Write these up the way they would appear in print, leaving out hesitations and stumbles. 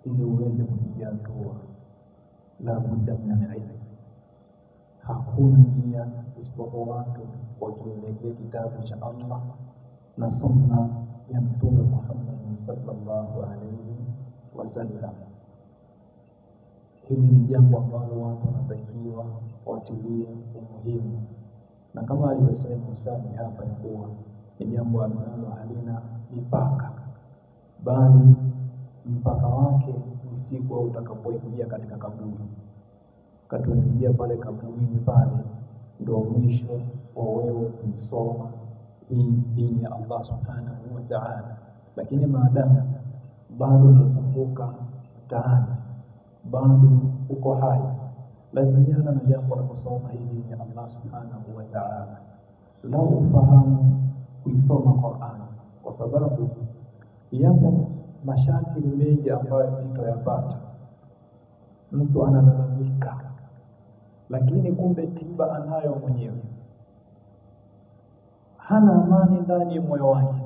ili uweze kupiga hatua, la budda min al-ilm. Hakuna njia isipokuwa watu wakielekea kitabu cha Allah na sunna ya Mtume Muhammad sallallahu alaihi wasallam. Hili ni jambo ambalo watu wanatakiwa watilie umuhimu, na kama alivyosema msasi hapa ni kuwa ni jambo ambalo halina mipaka, bali mpaka wake ni siku utakapoingia katika kaburi. Katuingia pale kaburini pale, ndio mwisho wa wewe kusoma hii dini ya Allah subhanahu wa ta'ala. Lakini maadamu bado unazunguka mtaani, bado uko hai, lazima na jambo la kusoma hii dini ya Allah subhanahu wa ta'ala, lau ufahamu kuisoma Qur'an, kwa sababu yapo mashakili mengi ambayo sitoyapata. Mtu analalamika, lakini kumbe tiba anayo mwenyewe. Hana amani ndani ya moyo wake,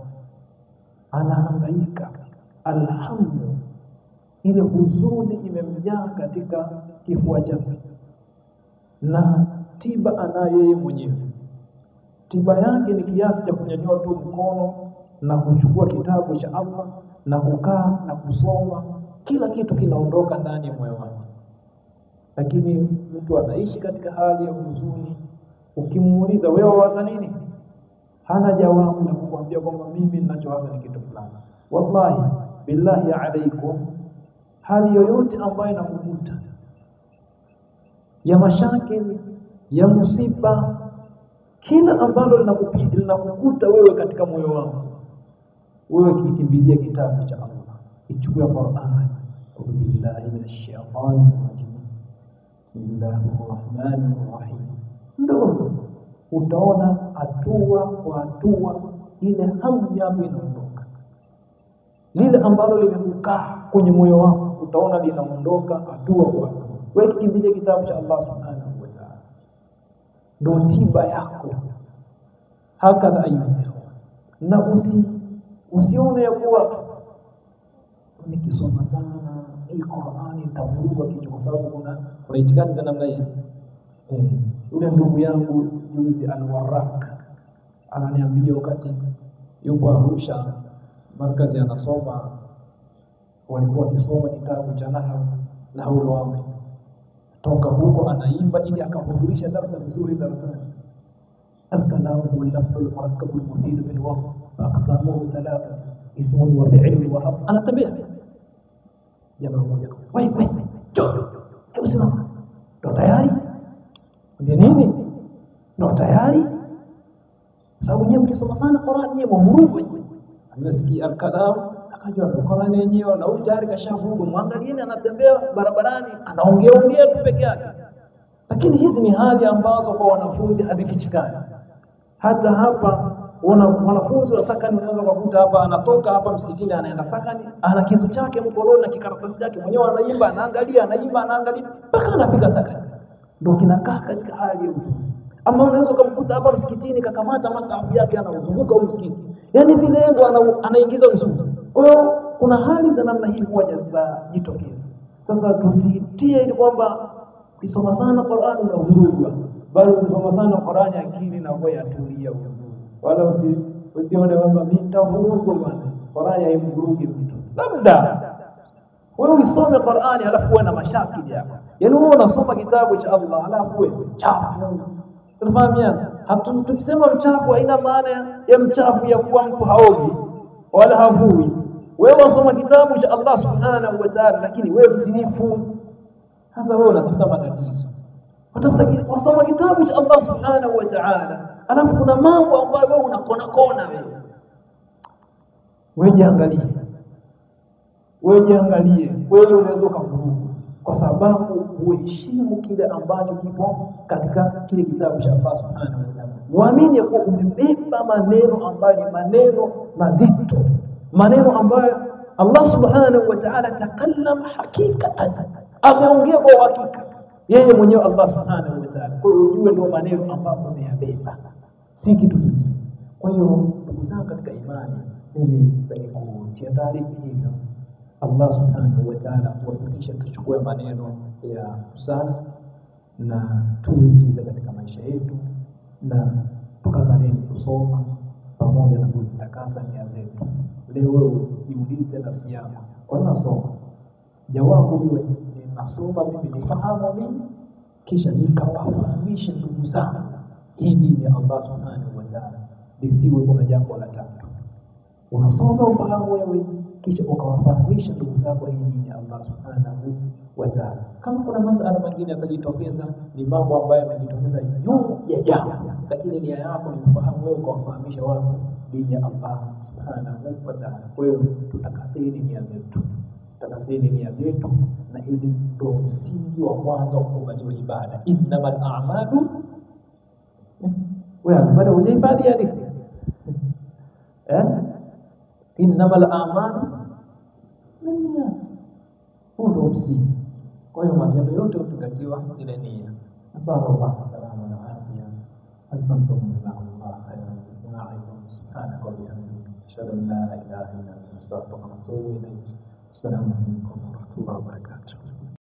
anahangaika, alhamdulillah, ile huzuni imemjaa katika kifua chake, na tiba anayo yeye mwenyewe. Tiba yake ni kiasi cha kunyanyua tu mkono na kuchukua kitabu cha Allah na kukaa na kusoma, kila kitu kinaondoka ndani ya moyo wake. Lakini mtu anaishi katika hali ya huzuni, ukimuuliza wewe waza nini, hana jawabu na kukwambia kwamba mimi ninachowaza ni kitu fulani. Wallahi billahi alaikum, hali yoyote ambayo inakukuta ya mashakili, ya musiba, kila ambalo linakukuta wewe katika moyo wako, wewe kikimbilia kitabu cha Allah, ichukue Qur'an, billahi minash shaitani rajim, bismillahirrahmanirrahim, ndio utaona hatua kwa hatua ile hamu yako inaondoka. Lile ambalo limekukaa kwenye moyo wako utaona linaondoka hatua kwa hatua. Wewe kikimbilia kitabu cha Allah subhanahu wa ta'ala, ndio tiba yako. Hakadha ayuha, na usione ya kuwa nikisoma sana hii Qur'ani nitavuruga kichwa, kwa sababu kuna itikadi za namna hii. Yule ndugu yangu juzi Al-Warraq ananiambia wakati yupo Arusha markazi anasoma, walikuwa wakisoma kitabu cha Nahwu al-Wadhi, toka huko anaimba ili akahudhurisha darasa vizuri darasani. الكلام هو اللفظ المركب المفيد بالوضع فأقسامه ثلاثة: اسم وفعل وحرف. أنا تبع jamaa mmoja, wewe hebu simama, ndo tayari ndio nini, ndo tayari, sababu nyewe mkisoma sana Qur'an nyewe mvurugo. Anasikia al-kalam, akajua Qur'an yenyewe na tayari kashavurugo. Mwangalieni anatembea barabarani anaongea tu peke yake. Lakini hizi ni hali ambazo kwa wanafunzi hazifichikani. Hata hapa wanafunzi wa sakani unaweza kukuta hapa anatoka hapa msikitini anaenda sakani, ana kitu chake mkononi na kikaratasi chake mwenyewe, anaimba anaangalia mpaka anafika sakani, ndio kinakaa katika hali ya huzuni. Ama unaweza kumkuta hapa msikitini kakamata masahafu yake anauzunguka msikiti, yani vile ndo anaingiza uzuni. Kwa hiyo kuna hali za namna hii moja za jitokeza. Sasa tusitie ili kwamba ukisoma sana Qur'an unavurugwa, bali ukisoma sana Qur'an akili na moyo yatulia vizuri. Wala usione kwamba mimi nitavurugwa bwana. Qur'an haimvurugi mtu. Labda wewe usome Qur'an alafu uwe na mashakili yako. Yaani wewe unasoma kitabu cha Allah alafu wewe chafu. Tunafahamiana? Tukisema mchafu haina maana ya mchafu ya kuwa mtu haogi wala havui. Wewe unasoma kitabu cha Allah subhanahu wa ta'ala, lakini wewe mzinifu. Sasa wewe unatafuta matatizo. Unasoma kitabu cha Allah subhanahu wa ta'ala, alafu kuna mambo ambayo wewe unakona wewe. Wewe jiangalie, kweli unaweza kuvuruga kwa sababu uheshimu kile ambacho kipo katika kile kitabu cha Allah subhanahu wa ta'ala. Muamini kwa umebeba maneno ambayo ni maneno mazito, maneno ambayo Allah subhanahu wa ta'ala takallam hakikatan, ameongea kwa hakika yeye mwenyewe Allah subhanahu wa ta'ala. Kwa hiyo ujue ndio maneno ambayo ameyabeba, si kitu kingine. Kwa hiyo ndugu zangu katika imani, mimi sasa kutia taarifa hiyo Allah subhanahu wa ta'ala tuwafikishe tuchukue maneno ya ustaz na tuingize katika maisha yetu, na tukazaleni kusoma pamoja na kuzitakasa nia zetu. Leo wewe jiulize nafsi yako, kwa nini nasoma? Jawabu liwe ninasoma mimi nifahamu mimi, kisha nikawafahamishe ndugu zangu hii dini ya Allah subhanahu wa ta'ala. Lisiwe kuna jambo la tatu. Unasoma ufahamu wewe, kisha ukawafahamisha ndugu zako hii dini ya Allah subhanahu wa ta'ala. Kama kuna masala mengine yatajitokeza, ni mambo ambayo yamejitokeza juu ya jambo, lakini nia yako ni kufahamu wewe, ukawafahamisha watu dini ya Allah subhanahu wa ta'ala. Kwa hiyo tutakaseni nia zetu, tutakaseni nia zetu, na hili ndio msingi wa mwanzo wa kukubaliwa ibada. Innamal a'malu wewe bado hujahifadhi hadithi innamal a'malu binniyat, huo ndio msingi. Kwa hiyo matendo yote usingatiwa ile nia. Nasallallahu salama na afya. Asante jazakumullah khairan bisma'akum subhanaka wa bihamdika ashhadu an la ilaha illa anta astaghfiruka wa atubu ilayk. Assalamu alaykum wa rahmatullahi wa barakatuh.